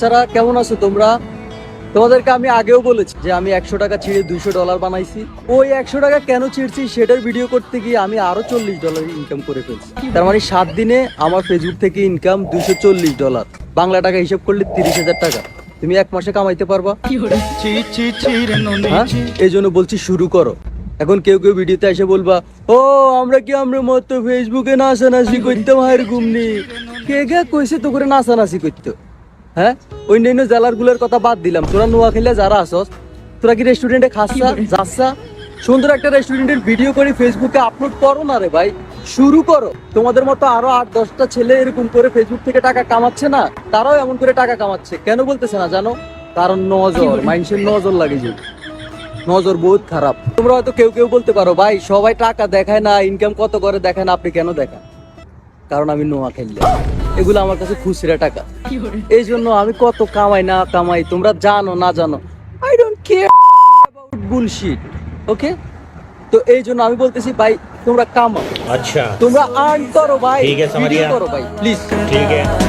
বাচ্চারা কেমন আছো তোমরা? তোমাদেরকে আমি আগেও বলেছি যে আমি 100 টাকা ছিঁড়ে $200 বানাইছি। ওই 100 টাকা কেন ছিঁড়ছি সেটার ভিডিও করতে গিয়ে আমি আরো $40 ইনকাম করে ফেলছি। তার মানে 7 দিনে আমার ফেসবুক থেকে ইনকাম $240। বাংলা টাকা হিসাব করলে 30,000 টাকা। তুমি এক মাসে কামাইতে পারবা? হ্যাঁ, এই জন্য বলছি শুরু করো। এখন কেউ কেউ ভিডিওতে এসে বলবা, ও আমরা কি আমরা মতো ফেসবুকে নাচানাচি করতে ভাইয়ের ঘুমনি। কে কে কইছে তো করে নাচানাচি করতে? হ্যাঁ, অন্যান্য জেলার গুলোর কথা বাদ দিলাম, তোরা নোয়াখালী যারা আসস, তোরা কি রেস্টুরেন্টে খাচ্ছা যাচ্ছা? সুন্দর একটা রেস্টুরেন্টের ভিডিও করে ফেসবুকে আপলোড করো না রে ভাই, শুরু করো। তোমাদের মতো আরো 8-10টা ছেলে এরকম করে ফেসবুক থেকে টাকা কামাচ্ছে না, তারাও এমন করে টাকা কামাচ্ছে। কেন বলতেছে না জানো? কারণ নজর, মানুষের নজর লাগে যে, নজর বহুত খারাপ। তোমরা হয়তো কেউ কেউ বলতে পারো, ভাই সবাই টাকা দেখায় না, ইনকাম কত করে দেখায় না, আপনি কেন দেখান? কারণ আমি নোয়া খেললে, এগুলো আমার কাছে খুচরা টাকা। এই জন্য আমি কত কামাই না কামাই তোমরা জানো না জানো, I don't care about bullshit. Okay, তো এই জন্য আমি বলতেছি ভাই তোমরা কামাও, अच्छा তোমরা আর্ন করো ভাই, ঠিক আছে, ভিডিও মারিয়া। করো ভাই প্লিজ। ठीक है।